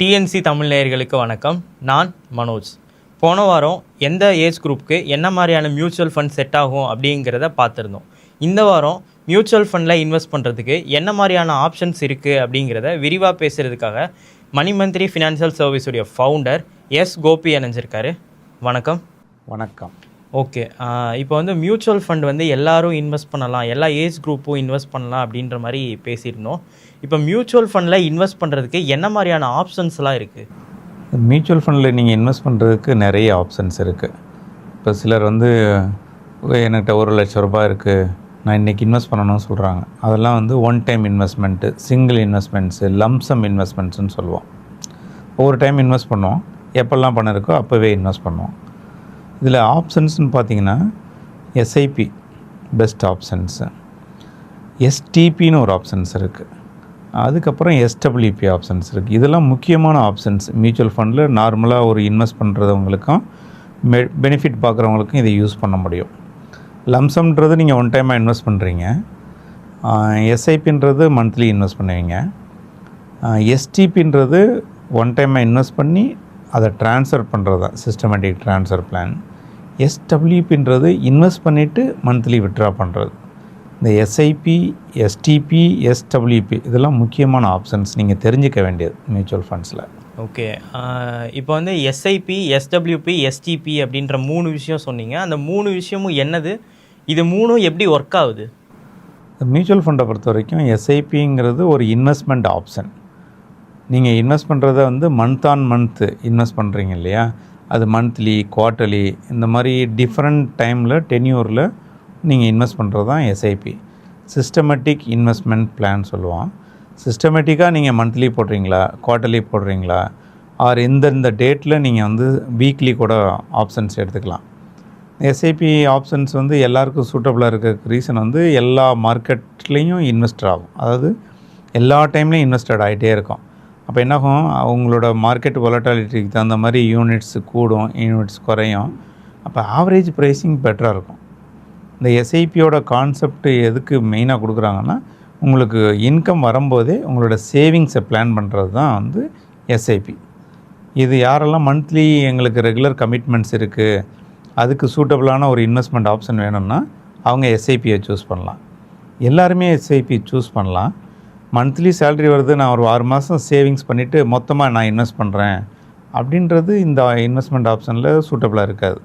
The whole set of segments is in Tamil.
டிஎன்சி தமிழ் நேயர்களுக்கு வணக்கம். நான் மனோஜ். போன வாரம் எந்த ஏஜ் குரூப்புக்கு என்ன மாதிரியான மியூச்சுவல் ஃபண்ட் செட் ஆகும் அப்படிங்கிறத பார்த்துருந்தோம். இந்த வாரம் மியூச்சுவல் ஃபண்டில் இன்வெஸ்ட் பண்ணுறதுக்கு என்ன மாதிரியான ஆப்ஷன்ஸ் இருக்குது அப்படிங்கிறத விரிவாக பேசுகிறதுக்காக மணிமந்திரி ஃபினான்ஷியல் சர்வீஸுடைய ஃபவுண்டர் எஸ் கோபி இணைஞ்சிருக்காரு. வணக்கம். வணக்கம். ஓகே, இப்போ மியூச்சுவல் ஃபண்ட் எல்லோரும் இன்வெஸ்ட் பண்ணலாம், எல்லா ஏஜ் குரூப்பும் இன்வெஸ்ட் பண்ணலாம் அப்படின்ற மாதிரி பேசியிருந்தோம். இப்போ மியூச்சுவல் ஃபண்டில் இன்வெஸ்ட் பண்ணுறதுக்கு என்ன மாதிரியான ஆப்ஷன்ஸ்லாம் இருக்குது? மியூச்சுவல் ஃபண்டில் நீங்கள் இன்வெஸ்ட் பண்ணுறதுக்கு நிறைய ஆப்ஷன்ஸ் இருக்குது. இப்போ சிலர் என்கிட்ட 1 லட்சம் ரூபாய் இருக்குது, நான் இன்றைக்கி இன்வெஸ்ட் பண்ணணும்னு சொல்கிறாங்க. அதெல்லாம் one time investment, single investments, lump sum இன்வெஸ்ட்மெண்ட்ஸ்னு சொல்லுவோம். ஒவ்வொரு டைம் இன்வெஸ்ட் பண்ணுவோம், எப்போல்லாம் பணம் இருக்கோ அப்போவே இன்வெஸ்ட் பண்ணுவோம். இதில் ஆப்ஷன்ஸ்னு பார்த்தீங்கன்னா எஸ்ஐபி பெஸ்ட் ஆப்ஷன்ஸு, எஸ்டிபின்னு ஒரு ஆப்ஷன்ஸ் இருக்குது, அதுக்கப்புறம் எஸ்டபிள்யூபி ஆப்ஷன்ஸ் இருக்குது. இதெல்லாம் முக்கியமான ஆப்ஷன்ஸ். மியூச்சுவல் ஃபண்டில் நார்மலாக ஒரு இன்வெஸ்ட் பண்ணுறவங்களுக்கும் பெனிஃபிட் பார்க்குறவங்களுக்கும் இதை யூஸ் பண்ண முடியும். லம்சம்ன்றது நீங்கள் ஒன் டைமாக இன்வெஸ்ட் பண்ணுறீங்க, எஸ்ஐபின்றது மந்த்லி இன்வெஸ்ட் பண்ணுவீங்க, எஸ்டிபின்றது ஒன் டைமாக இன்வெஸ்ட் பண்ணி அதை ட்ரான்ஸ்ஃபர் பண்ணுறது தான் சிஸ்டமேட்டிக் ட்ரான்ஸ்ஃபர் பிளான். எஸ்டபிள்யூபின்றது இன்வெஸ்ட் பண்ணிவிட்டு மந்த்லி விட்ரா பண்ணுறது. இந்த எஸ்ஐபி, எஸ்டிபி, எஸ்டபிள்யூபி இதெல்லாம் முக்கியமான ஆப்ஷன்ஸ் நீங்கள் தெரிஞ்சிக்க வேண்டியது மியூச்சுவல் ஃபண்ட்ஸில். ஓகே, இப்போ எஸ்ஐபி, எஸ்டபிள்யூபி, எஸ்டிபி அப்படின்ற 3 விஷயம் சொன்னீங்க. அந்த 3 விஷயமும் என்னது, இது 3 எப்படி ஒர்க் ஆகுது? மியூச்சுவல் ஃபண்டை பொறுத்த வரைக்கும் எஸ்ஐபிங்கிறது ஒரு இன்வெஸ்ட்மெண்ட் ஆப்ஷன். நீங்கள் இன்வெஸ்ட் பண்ணுறத மந்த் ஆன் மந்த்து இன்வெஸ்ட் பண்ணுறீங்க இல்லையா, அது மந்த்லி, குவார்ட்டர்லி இந்த மாதிரி டிஃப்ரெண்ட் டைமில் டென்யூரில் நீங்கள் இன்வெஸ்ட் பண்ணுறது தான் எஸ்ஐபி. சிஸ்டமேட்டிக் இன்வெஸ்ட்மெண்ட் பிளான் சொல்லுவோம். சிஸ்டமேட்டிக்காக நீங்கள் மந்த்லி போடுறீங்களா, குவார்ட்டர்லி போடுறீங்களா, ஆர் இந்த டேட்டில் நீங்கள் வீக்லி கூட ஆப்ஷன்ஸ் எடுத்துக்கலாம். எஸ்ஐபி ஆப்ஷன்ஸ் எல்லாருக்கும் சூட்டபுளாக இருக்க ரீசன் எல்லா மார்க்கெட்லேயும் இன்வெஸ்டர் ஆகும், அதாவது எல்லா டைம்லேயும் இன்வெஸ்டட் ஆகிட்டே இருக்கும். அப்போ என்னாகும், அவங்களோட மார்க்கெட் வொலட்டாலிட்டிக்கு தகுந்த மாதிரி யூனிட்ஸ் கூடும், யூனிட்ஸ் குறையும். அப்போ ஆவரேஜ் ப்ரைஸிங் பெட்டராக இருக்கும். இந்த எஸ்ஐபியோட கான்செப்ட் எதுக்கு மெயினாக கொடுக்குறாங்கன்னா, உங்களுக்கு இன்கம் வரும்போதே உங்களோட சேவிங்ஸை பிளான் பண்ணுறது தான் எஸ்ஐபி. இது யாரெல்லாம் மந்த்லி எங்களுக்கு ரெகுலர் கமிட்மெண்ட்ஸ் இருக்குது, அதுக்கு சூட்டபுளான ஒரு இன்வெஸ்ட்மெண்ட் ஆப்ஷன் வேணும்னா அவங்க எஸ்ஐபியை சூஸ் பண்ணலாம். எல்லாருமே எஸ்ஐபி சூஸ் பண்ணலாம். மந்த்லி சேலரி வருது, நான் ஒரு 6 மாதம் சேவிங்ஸ் பண்ணிவிட்டு மொத்தமாக நான் இன்வெஸ்ட் பண்ணுறேன் அப்படின்றது இந்த இன்வெஸ்ட்மெண்ட் ஆப்ஷனில் சூட்டபுளாக இருக்காது.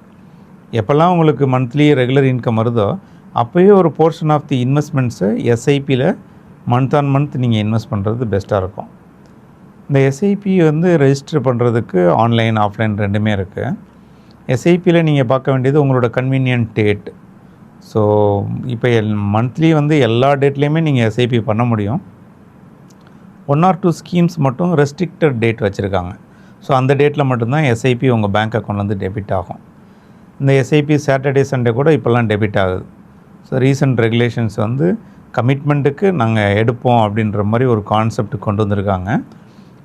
எப்போல்லாம் உங்களுக்கு மந்த்லி ரெகுலர் இன்கம் வருதோ அப்போயே ஒரு போர்ஷன் ஆஃப் தி இன்வெஸ்ட்மெண்ட்ஸை எஸ்ஐபியில் மந்த் ஆன் மந்த் நீங்கள் இன்வெஸ்ட் பண்ணுறது பெஸ்ட்டாக இருக்கும். இந்த எஸ்ஐபி ரெஜிஸ்டர் பண்ணுறதுக்கு ஆன்லைன், ஆஃப்லைன் ரெண்டுமே இருக்குது. எஸ்ஐபியில் நீங்கள் பார்க்க வேண்டியது உங்களோட கன்வீனியன்ட் டேட். ஸோ இப்போ மந்த்லி எல்லா டேட்லேயுமே நீங்கள் எஸ்ஐபி பண்ண முடியும். 1 or 2 ஸ்கீம்ஸ் மட்டும் ரெஸ்ட்ரிக்டட் டேட் வச்சுருக்காங்க. ஸோ அந்த டேட்டில் மட்டும்தான் எஸ்ஐபி உங்கள் பேங்க் அக்கௌண்ட்லேருந்து டெபிட் ஆகும். இந்த எஸ்ஐபி சாட்டர்டே சண்டே கூட இப்போல்லாம் டெபிட் ஆகுது. ஸோ ரீசன்ட் ரெகுலேஷன்ஸ் கமிட்மெண்ட்டுக்கு நாங்கள் எடுப்போம் அப்படின்ற மாதிரி ஒரு கான்செப்ட் கொண்டு வந்திருக்காங்க.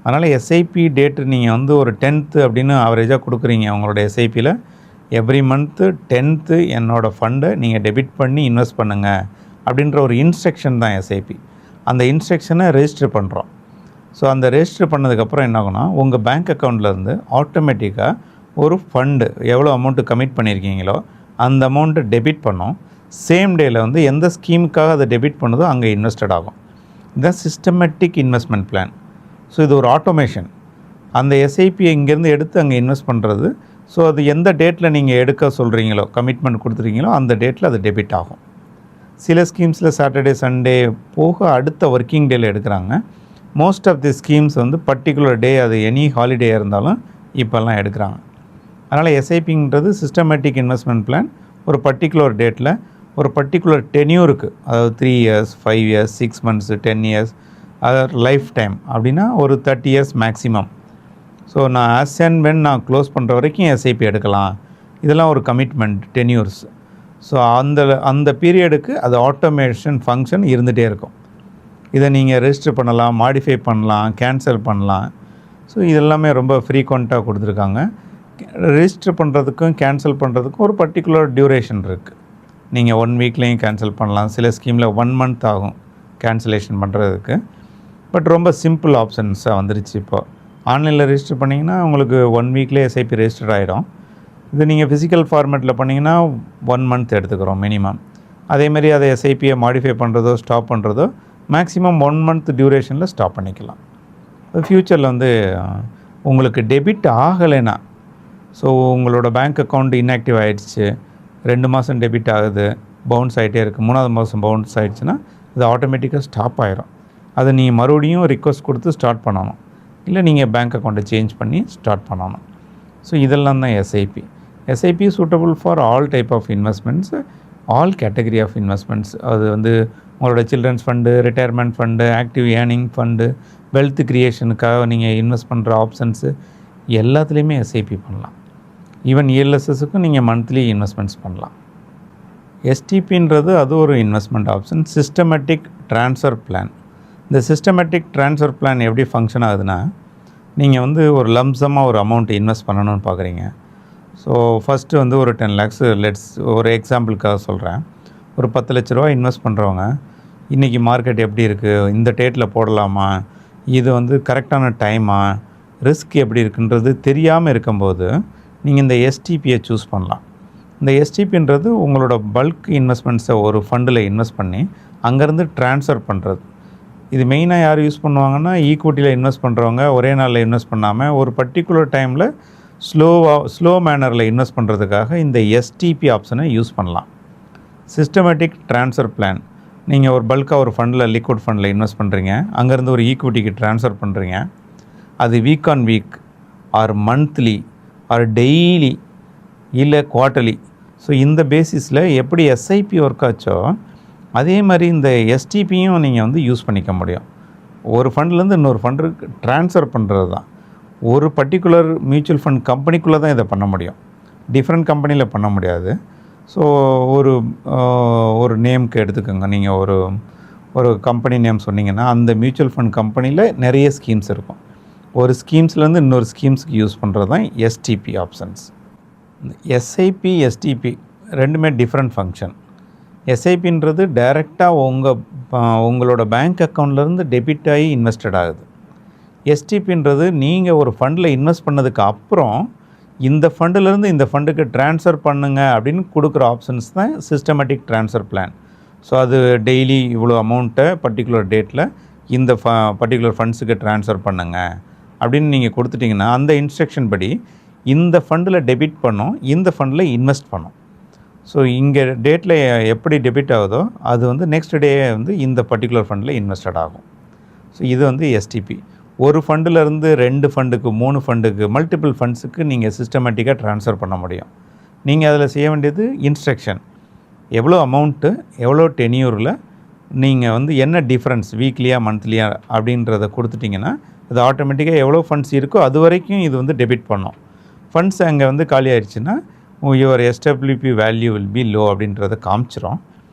அதனால் எஸ்ஐபி டேட்டு நீங்கள் ஒரு 10th அப்படின்னு ஆவரேஜாக கொடுக்குறீங்க உங்களோட எஸ்ஐபியில். எவ்ரி மந்த்து 10th என்னோடய ஃபண்டை நீங்கள் டெபிட் பண்ணி இன்வெஸ்ட் பண்ணுங்கள் அப்படின்ற ஒரு இன்ஸ்ட்ரக்ஷன் தான் எஸ்ஐபி. அந்த இன்ஸ்ட்ரக்ஷனை ரெஜிஸ்டர் பண்ணுறோம். ஸோ அந்த ரெஜிஸ்டர் பண்ணதுக்கப்புறம் என்ன ஆகுனா, உங்கள் பேங்க் அக்கௌண்ட்லேருந்து ஆட்டோமேட்டிக்காக ஒரு ஃபண்டு எவ்வளோ அமௌண்ட்டு கமிட் பண்ணியிருக்கீங்களோ அந்த அமௌண்ட்டை டெபிட் பண்ணோம். சேம் டேயில் எந்த ஸ்கீமுக்காக அதை டெபிட் பண்ணுதோ அங்கே இன்வெஸ்டட் ஆகும். இதுதான் சிஸ்டமேட்டிக் இன்வெஸ்ட்மெண்ட் பிளான். ஸோ இது ஒரு ஆட்டோமேஷன். அந்த எஸ்ஐபியை இங்கேருந்து எடுத்து அங்கே இன்வெஸ்ட் பண்ணுறது. ஸோ அது எந்த டேட்டில் நீங்கள் எடுக்க சொல்கிறீங்களோ, கமிட்மெண்ட் கொடுத்துருக்கீங்களோ அந்த டேட்டில் அது டெபிட் ஆகும். சில ஸ்கீம்ஸில் சாட்டர்டே சண்டே போக அடுத்த ஒர்க்கிங் டேயில் எடுக்கிறாங்க. Most of the schemes particular day, அது எனி ஹாலிடே இருந்தாலும் இப்போல்லாம் எடுக்கிறாங்க. அதனால் எஸ்ஐபிங்கிறது சிஸ்டமேட்டிக் இன்வெஸ்ட்மெண்ட் பிளான். ஒரு பர்டிகுலர் டேட்டில் ஒரு பர்டிகுலர் டென்யூருக்கு, அதாவது 3 years, 5 years, 6 months, 10 years, அதாவது லைஃப் டைம் அப்படின்னா ஒரு 30 years மேக்ஸிமம். ஸோ நான் ஆஸ் அண்ட் வென் நான் க்ளோஸ் பண்ணுற வரைக்கும் எஸ்ஐபி எடுக்கலாம். இதெல்லாம் ஒரு கமிட்மெண்ட் டென்யூர்ஸ். ஸோ அந்த பீரியடுக்கு அது ஆட்டோமேஷன் ஃபங்க்ஷன் இருந்துகிட்டே இருக்கும். இதை நீங்கள் ரெஜிஸ்டர் பண்ணலாம், மாடிஃபை பண்ணலாம், கேன்சல் பண்ணலாம். ஸோ இதெல்லாமே ரொம்ப ஃப்ரீக்வெண்ட்டாக கொடுத்துருக்காங்க. ரெஜிஸ்டர் பண்ணுறதுக்கும் கேன்சல் பண்ணுறதுக்கும் ஒரு பர்டிகுலர் டியூரேஷன் இருக்குது. நீங்கள் 1 வீக்லேயும் கேன்சல் பண்ணலாம். சில ஸ்கீமில் 1 month ஆகும் கேன்சலேஷன் பண்ணுறதுக்கு. பட் ரொம்ப சிம்பிள் ஆப்ஷன்ஸாக வந்துருச்சு. இப்போ ஆன்லைனில் ரெஜிஸ்டர் பண்ணிங்கன்னா உங்களுக்கு 1 வீக்லேயே எஸ்ஐபி ரெஜிஸ்டர் ஆகிடும். இது நீங்கள் ஃபிசிக்கல் ஃபார்மேட்டில் பண்ணிங்கன்னா 1 மந்த் எடுத்துக்கிறோம் மினிமம். அதேமாதிரி அதை எஸ்ஐபியை மாடிஃபை பண்ணுறதோ ஸ்டாப் பண்ணுறதோ மேக்ஸிமம் 1 மந்த் டியூரேஷனில் ஸ்டாப் பண்ணிக்கலாம். ஃப்யூச்சரில் வந்து உங்களுக்கு டெபிட் ஆகலைன்னா, ஸோ உங்களோட பேங்க் அக்கௌண்ட் இன்ஆக்டிவ் ஆகிடுச்சு, 2 மாதம் டெபிட் ஆகுது, பவுன்ஸ் ஆகிட்டே இருக்குது, 3ஆவது மாதம் பவுன்ஸ் ஆகிடுச்சுன்னா அது ஆட்டோமேட்டிக்காக ஸ்டாப் ஆகிரும். அதை நீங்கள் மறுபடியும் ரிக்வஸ்ட் கொடுத்து ஸ்டார்ட் பண்ணணும், இல்லை நீங்கள் பேங்க் அக்கௌண்ட்டை சேஞ்ச் பண்ணி ஸ்டார்ட் பண்ணணும். ஸோ இதெல்லாம் தான் SIP. SIP suitable for all type of investments, all category of investments. அது வந்து உங்களோட children's fund, retirement fund, active earning fund, wealth க்ரியேஷனுக்காக நீங்கள் இன்வெஸ்ட் பண்ணுற ஆப்ஷன்ஸு எல்லாத்துலேயுமே எஸ்ஐபி பண்ணலாம். ஈவன் இஎல்எஸ்எஸ்ஸுக்கும் நீங்கள் மந்த்லி இன்வெஸ்ட்மெண்ட்ஸ் பண்ணலாம். எஸ்டிபின்றது அது ஒரு investment option, systematic transfer plan. இந்த சிஸ்டமேட்டிக் ட்ரான்ஸ்ஃபர் பிளான் எப்படி ஃபங்க்ஷன் ஆகுதுன்னா, நீங்கள் வந்து ஒரு லம்சமாக ஒரு அமௌண்ட் இன்வெஸ்ட் பண்ணணும்னு பார்க்குறீங்க. ஸோ ஃபஸ்ட்டு வந்து ஒரு 10 lakhs ஒரு எக்ஸாம்பிளுக்காக சொல்கிறேன். ஒரு 10 லட்ச ரூபா இன்வெஸ்ட் பண்ணுறவங்க, இன்றைக்கி மார்க்கெட் எப்படி இருக்குது, இந்த டேட்டில் போடலாமா, இது வந்து கரெக்டான டைமா, ரிஸ்க் எப்படி இருக்குன்றது தெரியாமல் இருக்கும்போது நீங்கள் இந்த எஸ்டிபியை சூஸ் பண்ணலாம். இந்த எஸ்டிபின்றது உங்களோட பல்க் இன்வெஸ்ட்மெண்ட்ஸை ஒரு ஃபண்டில் இன்வெஸ்ட் பண்ணி அங்கேருந்து ட்ரான்ஸ்ஃபர் பண்ணுறது. இது மெயினாக யார் யூஸ் பண்ணுவாங்கன்னா, ஈக்விட்டியில் இன்வெஸ்ட் பண்ணுறவங்க ஒரே நாளில் இன்வெஸ்ட் பண்ணாமல் ஒரு பர்டிகுலர் டைமில் ஸ்லோ மேனரில் இன்வெஸ்ட் பண்ணுறதுக்காக இந்த எஸ்டிபி ஆப்ஷனை யூஸ் பண்ணலாம். சிஸ்டமேட்டிக் ட்ரான்ஸ்ஃபர் பிளான், நீங்கள் ஒரு பல்காக ஒரு ஃபண்டில், லிக்விட் ஃபண்டில் இன்வெஸ்ட் பண்ணுறீங்க, அங்கேருந்து ஒரு ஈக்விட்டிக்கு ட்ரான்ஸ்ஃபர் பண்ணுறீங்க. அது week on week or monthly or daily இல்லை குவார்ட்டர்லி. ஸோ இந்த பேசிஸில் எப்படி எஸ்ஐபி ஒர்க் ஆச்சோ அதே மாதிரி இந்த எஸ்டிபியும் நீங்கள் வந்து யூஸ் பண்ணிக்க முடியும். ஒரு ஃபண்ட்லேருந்து இன்னொரு ஃபண்டுக்கு ட்ரான்ஸ்ஃபர் பண்ணுறது தான். ஒரு பர்டிகுலர் மியூச்சுவல் ஃபண்ட் கம்பெனிக்குள்ளே தான் இதை பண்ண முடியும், டிஃப்ரெண்ட் கம்பெனியில் பண்ண முடியாது. ஸோ ஒரு நேம்க்கு எடுத்துக்கோங்க, நீங்கள் ஒரு கம்பெனி நேம் சொன்னீங்கன்னா அந்த மியூச்சுவல் ஃபண்ட் கம்பெனியில் நிறைய ஸ்கீம்ஸ் இருக்கும். ஒரு ஸ்கீம்ஸ்லேருந்து இன்னொரு ஸ்கீம்ஸ்க்கு யூஸ் பண்ணுறது தான் எஸ்டிபி ஆப்ஷன்ஸ். எஸ்ஐபி, எஸ்டிபி ரெண்டுமே டிஃப்ரெண்ட் ஃபங்க்ஷன். எஸ்ஐபின்றது டைரெக்டாக உங்களோட பேங்க் அக்கௌண்ட்லேருந்து டெபிட் ஆகி இன்வெஸ்டட் ஆகுது. எஸ்டிபின்றது நீங்கள் ஒரு ஃபண்டில் இன்வெஸ்ட் பண்ணதுக்கு அப்புறம் இந்த ஃபண்டுலேருந்து இந்த ஃபண்டுக்கு ட்ரான்ஸ்ஃபர் பண்ணுங்க அப்படின்னு கொடுக்குற ஆப்ஷன்ஸ் தான் சிஸ்டமேட்டிக் ட்ரான்ஸ்ஃபர் பிளான். ஸோ அது டெய்லி இவ்வளோ அமௌண்ட்டை பர்டிகுலர் டேட்டில் இந்த பர்டிகுலர் ஃபண்ட்ஸுக்கு ட்ரான்ஸ்ஃபர் பண்ணுங்க அப்படின்னு நீங்கள் கொடுத்துட்டிங்கன்னா அந்த இன்ஸ்ட்ரக்ஷன் படி இந்த ஃபண்டில் டெபிட் பண்ணோம், இந்த ஃபண்டில் இன்வெஸ்ட் பண்ணோம். ஸோ இங்கே டேட்டில் எப்படி டெபிட் ஆகுதோ அது வந்து நெக்ஸ்ட் டே வந்து இந்த பர்டிகுலர் ஃபண்டில் இன்வெஸ்டட் ஆகும். ஸோ இது வந்து எஸ்டிபி. ஒரு ஃபண்டுலேருந்து 2 ஃபண்டுக்கு 3 ஃபண்டுக்கு மல்டிபிள் ஃபண்ட்ஸுக்கு நீங்கள் சிஸ்டமேட்டிக்காக ட்ரான்ஸ்ஃபர் பண்ண முடியும். நீங்கள் அதில் செய்ய வேண்டியது இன்ஸ்ட்ரக்ஷன், எவ்வளோ அமௌண்ட்டு, எவ்வளோ டென்யூரில், நீங்கள் வந்து என்ன டிஃப்ரென்ஸ் வீக்லியாக மந்த்லியாக அப்படின்றத கொடுத்துட்டிங்கன்னா அது ஆட்டோமேட்டிக்காக எவ்வளோ ஃபண்ட்ஸ் இருக்கோ அது வரைக்கும் இது வந்து டெபிட் பண்ணோம். ஃபண்ட்ஸ் அங்கே வந்து காலி ஆயிடுச்சுன்னா your SWP value will be low அப்படின்றத காமிச்சிரும்.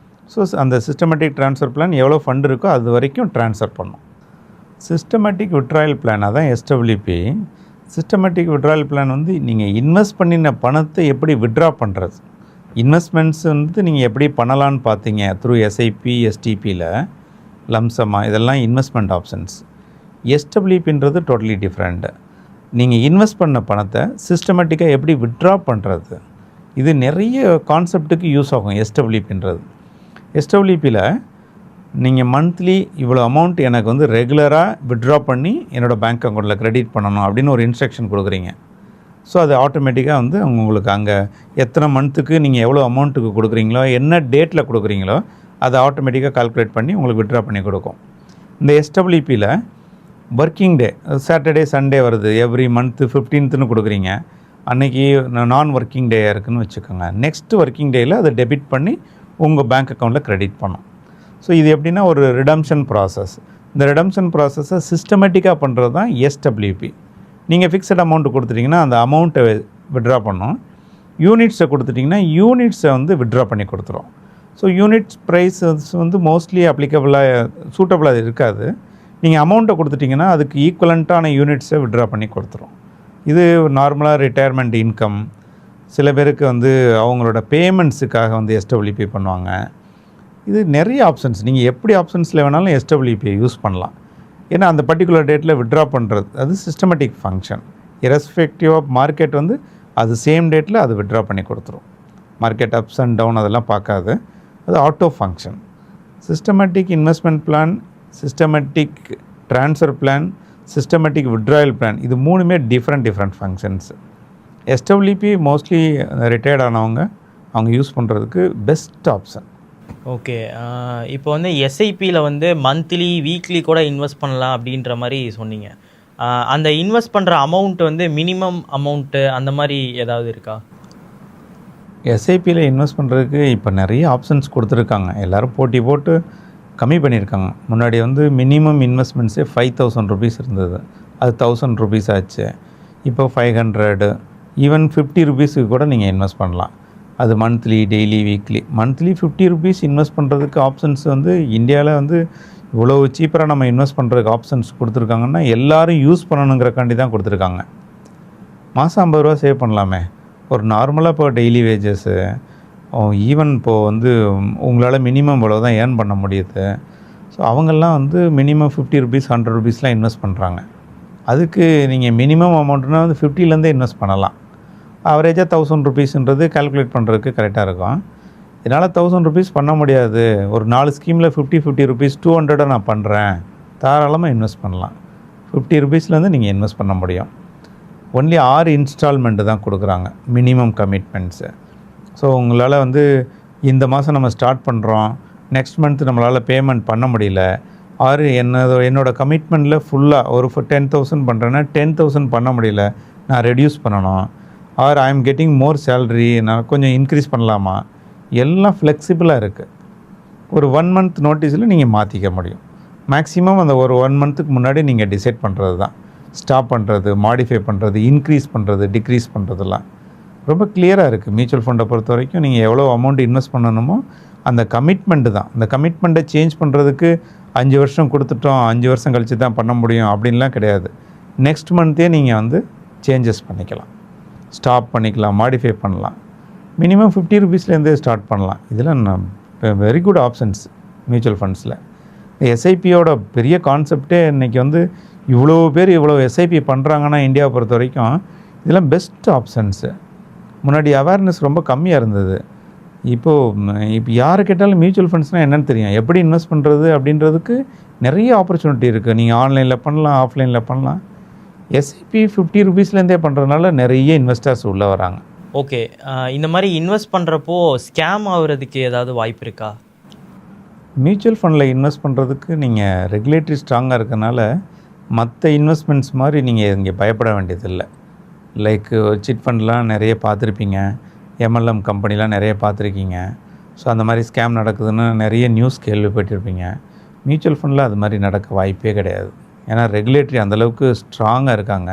ஸோ அந்த சிஸ்டமேட்டிக் ட்ரான்ஸ்ஃபர் பிளான் எவ்வளோ ஃபண்டு இருக்கோ அது வரைக்கும் ட்ரான்ஸ்ஃபர் பண்ணும். சிஸ்டமேட்டிக் விட்ராயல் பிளான் அதான் எஸ்டபிள்யூபி. சிஸ்டமேட்டிக் விட்ராயல் பிளான் வந்து நீங்கள் இன்வெஸ்ட் பண்ணின பணத்தை எப்படி விட்ரா பண்ணுறது, இன்வெஸ்ட்மெண்ட்ஸ் வந்து நீங்கள் எப்படி பண்ணலான்னு பார்த்தீங்க த்ரூ எஸ்ஐபி, எஸ்டிபியில் லம்சமாக, இதெல்லாம் இன்வெஸ்ட்மெண்ட் ஆப்ஷன்ஸ். எஸ்டபிள்யூபின்றது டோட்டலி டிஃப்ரெண்ட். நீங்கள் இன்வெஸ்ட் பண்ண பணத்தை சிஸ்டமேட்டிக்காக எப்படி விட்ரா பண்ணுறது, இது நிறைய கான்செப்ட்டுக்கு யூஸ் ஆகும் எஸ்டபிள்யூபின்றது. எஸ்டபிள்யூபியில் நீங்கள் மந்த்லி இவ்வளோ அமௌண்ட் எனக்கு வந்து ரெகுலராக விட்ரா பண்ணி என்னோடய பேங்க் அக்கௌண்ட்டில் க்ரெடிட் பண்ணணும் அப்படின்னு ஒரு இன்ஸ்ட்ரக்ஷன் கொடுக்குறீங்க. ஸோ அது ஆட்டோமேட்டிக்காக வந்து உங்களுக்கு அங்கே எத்தனை மந்த்துக்கு நீங்கள் எவ்வளோ அமௌண்ட்டுக்கு கொடுக்குறீங்களோ, என்ன டேட்டில் கொடுக்குறீங்களோ அதை ஆட்டோமேட்டிக்காக கால்குலேட் பண்ணி உங்களுக்கு விட்ரா பண்ணி கொடுக்கும். இந்த எஸ்டபிள்யூபியில் ஒர்க்கிங் டே, சாட்டர்டே சண்டே வருது, எவ்ரி மந்த்து 15th கொடுக்குறீங்க, அன்றைக்கி நான் ஒர்க்கிங் டேயாக இருக்குதுன்னு வச்சுக்கோங்க. நெக்ஸ்ட் ஒர்க்கிங் டேயில் அதை டெபிட் பண்ணி உங்கள் பேங்க் அக்கௌண்ட்டில் க்ரெடிட் பண்ணும். ஸோ இது எப்படின்னா ஒரு ரிடம்ஷன் ப்ராசஸ். இந்த ரிடம்ஷன் ப்ராசஸை சிஸ்டமேட்டிக்காக பண்ணுறது தான் எஸ்டபிள்யூபி. நீங்கள் ஃபிக்ஸட் அமௌண்ட்டு கொடுத்துட்டிங்கன்னா அந்த அமௌண்ட்டை விட்ரா பண்ணோம், யூனிட்ஸை கொடுத்துட்டிங்கன்னா யூனிட்ஸை வந்து விட்ரா பண்ணி கொடுத்துரும். ஸோ யூனிட்ஸ் ப்ரைஸ் வந்து மோஸ்ட்லி அப்ளிகபிளாக சூட்டபிளாக இருக்காது. நீங்கள் அமௌண்ட்டை கொடுத்துட்டிங்கன்னா அதுக்கு ஈக்குவலண்ட்டான யூனிட்ஸை விட்ரா பண்ணி கொடுத்துரும். இது நார்மலாக ரிட்டையர்மெண்ட் இன்கம், சில பேருக்கு வந்து அவங்களோட பேமெண்ட்ஸுக்காக வந்து எஸ்டபிள்யூபி பண்ணுவாங்க. இது நிறைய ஆப்ஷன்ஸ், நீங்கள் எப்படி ஆப்ஷன்ஸில் வேணாலும் எஸ்டபிள்யூபியை யூஸ் பண்ணலாம். ஏன்னா அந்த பர்டிகுலர் டேட்டில் விட்ரா பண்ணுறது அது systematic function. Irrespective of market வந்து அது சேம் டேட்டில் அது விட்ரா பண்ணி கொடுத்துரும். மார்க்கெட் அப்ஸ் அண்ட் டவுன் அதெல்லாம் பார்க்காது, அது auto function. Systematic investment plan, systematic transfer plan, systematic withdrawal plan, இது மூணுமே different functions. SWP mostly retired ஆனவங்க அவங்க யூஸ் பண்ணுறதுக்கு பெஸ்ட் ஆப்ஷன். ஓகே, இப்போ வந்து எஸ்ஐபியில் வந்து மந்த்லி வீக்லி கூட இன்வெஸ்ட் பண்ணலாம் அப்படின்ற மாதிரி சொன்னீங்க. அந்த இன்வெஸ்ட் பண்ணுற அமௌண்ட் வந்து மினிமம் அமௌண்ட்டு அந்த மாதிரி ஏதாவது இருக்கா? எஸ்ஐபியில் இன்வெஸ்ட் பண்ணுறதுக்கு இப்போ நிறைய ஆப்ஷன்ஸ் கொடுத்துருக்காங்க. எல்லோரும் போட்டி போட்டு கம்மி பண்ணியிருக்காங்க. முன்னாடி வந்து மினிமம் இன்வெஸ்ட்மெண்ட்ஸே 5,000 ருபீஸ் இருந்தது, அது 1,000 ருபீஸ் ஆச்சு. இப்போ 500 ஈவன் 50 ருபீஸுக்கு கூட நீங்கள் இன்வெஸ்ட் பண்ணலாம். அது monthly, daily, weekly. Monthly 50 rupees invest பண்ணுறதுக்கு ஆப்ஷன்ஸ் வந்து இந்தியாவில் வந்து இவ்வளோ சீப்பராக நம்ம இன்வெஸ்ட் பண்ணுறதுக்கு ஆப்ஷன்ஸ் கொடுத்துருக்காங்கன்னா எல்லோரும் யூஸ் பண்ணணுங்கிறக்காண்டி தான் கொடுத்துருக்காங்க. மாதம் 50 ரூபா சேவ் பண்ணலாமே. ஒரு நார்மலாக இப்போ டெய்லி வேஜஸ்ஸு ஈவன் இப்போது வந்து உங்களால் மினிமம் இவ்வளோ தான் ஏர்ன் பண்ண முடியுது. ஸோ அவங்கெல்லாம் வந்து மினிமம் 50 ருபீஸ் 100 ருபீஸ்லாம் இன்வெஸ்ட் பண்ணுறாங்க. அதுக்கு நீங்கள் மினிமம் அமௌண்ட்னா வந்து 50லேருந்தே இன்வெஸ்ட் பண்ணலாம். ஆவரேஜாக 1000 ருபீஸ்ன்றது கால்குலேட் பண்ணுறதுக்கு கரெக்டாக இருக்கும். என்னால் 1000 ருபீஸ் பண்ண முடியாது, ஒரு 4 ஸ்கீமில் 50 ருபீஸ் 200 நான் பண்ணுறேன், தாராளமாக இன்வெஸ்ட் பண்ணலாம். 50 ருபீஸ்லேருந்து நீங்கள் இன்வெஸ்ட் பண்ண முடியும். ஒன்லி 6 இன்ஸ்டால்மெண்ட்டு தான் கொடுக்குறாங்க மினிமம் கமிட்மெண்ட்ஸு. ஸோ உங்களால் வந்து இந்த மாதம் நம்ம ஸ்டார்ட் பண்ணுறோம், நெக்ஸ்ட் மந்த் நம்மளால் பேமெண்ட் பண்ண முடியல, என்னோடய கமிட்மெண்ட்டில் ஃபுல்லாக ஒரு 10,000 பண்ணுறேன்னா 10,000 பண்ண முடியல, நான் ரெடியூஸ் பண்ணணும், I am getting more salary, நான் கொஞ்சம் இன்க்ரீஸ் பண்ணலாமா, எல்லாம் ஃப்ளெக்சிபிளாக இருக்குது. ஒரு 1 மந்த் நோட்டீஸில் நீங்கள் மாற்றிக்க முடியும். மேக்ஸிமம் அந்த ஒரு 1 மந்த்துக்கு முன்னாடி நீங்கள் டிசைட் பண்ணுறது தான். ஸ்டாப் பண்ணுறது, மாடிஃபை பண்ணுறது, இன்க்ரீஸ் பண்ணுறது, டிக்ரீஸ் பண்ணுறதுலாம் ரொம்ப கிளியராக இருக்குது. மியூச்சுவல் ஃபண்டை பொறுத்த வரைக்கும் நீங்கள் எவ்வளோ அமௌண்ட் இன்வெஸ்ட் பண்ணணுமோ அந்த கமிட்மெண்ட்டு தான். அந்த கமிட்மெண்ட்டை சேஞ்ச் பண்ணுறதுக்கு 5 வருஷம் கொடுத்துட்டோம், 5 வருஷம் கழித்து தான் பண்ண முடியும் அப்படின்லாம் கிடையாது. நெக்ஸ்ட் மந்த்தே நீங்கள் வந்து சேஞ்சஸ் பண்ணிக்கலாம், ஸ்டாப் பண்ணிக்கலாம், மாடிஃபை பண்ணலாம். மினிமம் 50 ருபீஸ்லேருந்தே ஸ்டார்ட் பண்ணலாம். இதெல்லாம் வெரி குட் ஆப்ஷன்ஸ் மியூச்சுவல் ஃபண்ட்ஸில். எஸ்ஐபியோட பெரிய கான்செப்டே இன்றைக்கி வந்து இவ்வளோ பேர் இவ்வளோ எஸ்ஐபி பண்ணுறாங்கன்னா இந்தியாவை பொறுத்த வரைக்கும் இதெல்லாம் பெஸ்ட் ஆப்ஷன்ஸு. முன்னாடி அவேர்னஸ் ரொம்ப கம்மியாக இருந்தது. இப்போ யாரை கேட்டாலும் மியூச்சுவல் ஃபண்ட்ஸ்னால் என்னென்னு தெரியும், எப்படி இன்வெஸ்ட் பண்ணுறது அப்படின்றதுக்கு நிறைய ஆப்பர்ச்சுனிட்டி இருக்குது. நீங்கள் ஆன்லைனில் பண்ணலாம், ஆஃப்லைனில் பண்ணலாம். எஸ்ஐபி 50 ருபீஸ்லேருந்தே பண்ணுறதுனால நிறைய இன்வெஸ்டர்ஸ் உள்ளே வராங்க. ஓகே, இந்த மாதிரி இன்வெஸ்ட் பண்ணுறப்போ ஸ்கேம் ஆகுறதுக்கு ஏதாவது வாய்ப்பு இருக்கா? மியூச்சுவல் ஃபண்டில் இன்வெஸ்ட் பண்ணுறதுக்கு நீங்கள் ரெகுலேட்டரி ஸ்ட்ராங்காக இருக்கனால மற்ற இன்வெஸ்ட்மெண்ட்ஸ் மாதிரி நீங்கள் இங்கே பயப்பட வேண்டியதில்லை. லைக் சிட் ஃபண்ட்லாம் நிறைய பார்த்துருப்பீங்க, எம்எல்எம் கம்பெனிலாம் நிறைய பார்த்துருக்கீங்க. ஸோ அந்த மாதிரி ஸ்கேம் நடக்குதுன்னு நிறைய நியூஸ் கேள்விப்பட்டிருப்பீங்க. மியூச்சுவல் ஃபண்டில் அது மாதிரி நடக்க வாய்ப்பே கிடையாது. ஏன்னா ரெகுலேட்டரி அந்தளவுக்கு ஸ்ட்ராங்காக இருக்காங்க.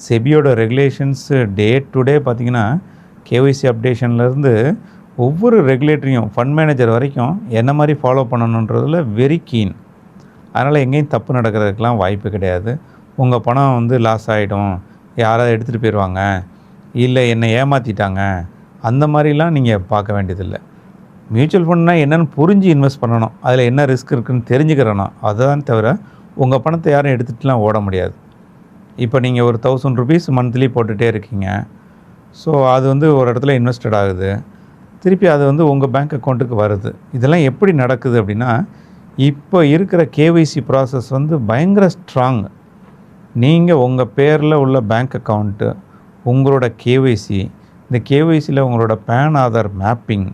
செபியோட ரெகுலேஷன்ஸு டே டு டே பார்த்திங்கன்னா கேஒய்சி அப்டேஷன்லேருந்து ஒவ்வொரு ரெகுலேட்டரியும் ஃபண்ட் மேனேஜர் வரைக்கும் என்ன மாதிரி ஃபாலோ பண்ணணுன்றதில் வெரி கீன். அதனால் எங்கேயும் தப்பு நடக்கிறதுக்கெலாம் வாய்ப்பு கிடையாது. உங்கள் பணம் வந்து லாஸ் ஆகிடும், யாராவது எடுத்துகிட்டு போயிடுவாங்க, இல்லை என்னை ஏமாற்றிட்டாங்க, அந்த மாதிரிலாம் நீங்கள் பார்க்க வேண்டியதில்லை. மியூச்சுவல் ஃபண்ட்னால் என்னென்னு புரிஞ்சு இன்வெஸ்ட் பண்ணணும், அதில் என்ன ரிஸ்க் இருக்குதுன்னு தெரிஞ்சுக்கிறணும். அதுதான் தவிர உங்கள் பணத்தை யாரும் எடுத்துகிட்டுலாம் ஓட முடியாது. இப்போ நீங்கள் ஒரு 1000 ருபீஸ் மந்த்லி போட்டுகிட்டே இருக்கீங்க. ஸோ அது வந்து ஒரு இடத்துல இன்வெஸ்டட் ஆகுது, திருப்பி அது வந்து உங்கள் பேங்க் அக்கௌண்ட்டுக்கு வருது. இதெல்லாம் எப்படி நடக்குது அப்படின்னா, இப்போ இருக்கிற கேஒய்சி ப்ராசஸ் வந்து பயங்கர ஸ்ட்ராங். நீங்கள் உங்கள் பேரில் உள்ள பேங்க் அக்கௌண்ட்டு, உங்களோட கேஒய்சி, இந்த கேஒய்சியில் உங்களோட பேன் ஆதார் மேப்பிங்,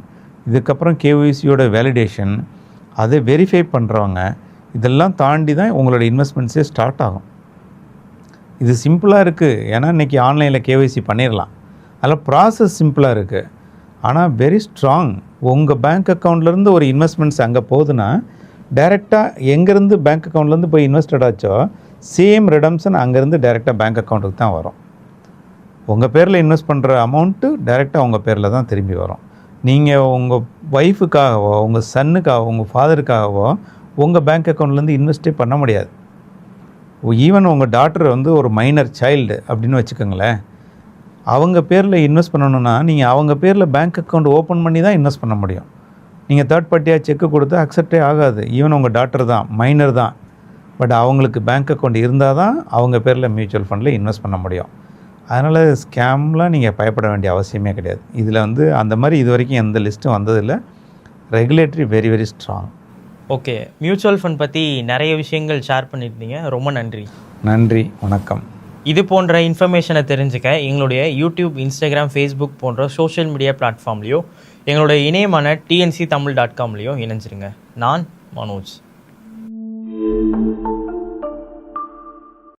இதுக்கப்புறம் கேஒய்சியோட வேலிடேஷன், அதை வெரிஃபை பண்ணுறவங்க, இதெல்லாம் தாண்டி தான் உங்களோட இன்வெஸ்ட்மெண்ட்ஸே ஸ்டார்ட் ஆகும். இது சிம்பிளாக இருக்குது, ஏன்னா இன்றைக்கி ஆன்லைனில் கேஒய்சி பண்ணிடலாம். அதில் ப்ராசஸ் சிம்பிளாக இருக்குது, ஆனால் வெரி ஸ்ட்ராங். உங்கள் பேங்க் அக்கௌண்ட்லேருந்து ஒரு இன்வெஸ்ட்மெண்ட்ஸ் அங்கே போகுதுன்னா டைரெக்டாக எங்கேருந்து பேங்க் அக்கௌண்ட்லேருந்து போய் இன்வெஸ்டட் ஆச்சோ சேம் ரிடம்ஷன் அங்கேருந்து டைரெக்டாக பேங்க் அக்கௌண்ட்டுக்கு தான் வரும். உங்கள் பேரில் இன்வெஸ்ட் பண்ணுற அமௌண்ட்டு டைரெக்டாக உங்கள் பேரில் தான் திரும்பி வரும். நீங்கள் உங்கள் ஒய்ஃபுக்காகவோ, உங்கள் சன்னுக்காகவோ, உங்கள் ஃபாதருக்காகவோ உங்கள் பேங்க் அக்கௌண்ட்லேருந்து இன்வெஸ்ட்டே பண்ண முடியாது. ஈவன் உங்கள் டாட்டர் வந்து ஒரு மைனர் சைல்டு அப்படின்னு வச்சுக்கோங்களேன், அவங்க பேரில் இன்வெஸ்ட் பண்ணணுன்னா நீங்கள் அவங்க பேரில் பேங்க் அக்கௌண்ட் ஓப்பன் பண்ணி தான் இன்வெஸ்ட் பண்ண முடியும். நீங்கள் தேர்ட் பார்ட்டியாக செக்கு கொடுத்து அக்செப்டே ஆகாது. ஈவன் உங்கள் டாட்டர் தான், மைனர் தான், பட் அவங்களுக்கு பேங்க் அக்கௌண்ட் இருந்தால் தான் அவங்க பேரில் மியூச்சுவல் ஃபண்டில் இன்வெஸ்ட் பண்ண முடியும். அதனால் ஸ்கேம்லாம் நீங்கள் பயப்பட வேண்டிய அவசியமே கிடையாது. இதில் வந்து அந்த மாதிரி இது வரைக்கும் எந்த லிஸ்ட்டும் வந்ததில்லை. Regulatory very very strong. Okay, mutual fund பற்றி நிறைய விஷயங்கள் ஷேர் பண்ணியிருந்தீங்க. ரொம்ப நன்றி. நன்றி, வணக்கம். இது போன்ற இன்ஃபர்மேஷனை தெரிஞ்சுக்க எங்களுடைய யூடியூப், இன்ஸ்டாகிராம், ஃபேஸ்புக் போன்ற சோஷியல் மீடியா பிளாட்ஃபார்ம்லேயோ எங்களுடைய இணையமான tnctamil.com இணைஞ்சிருங்க. நான் மனோஜ்.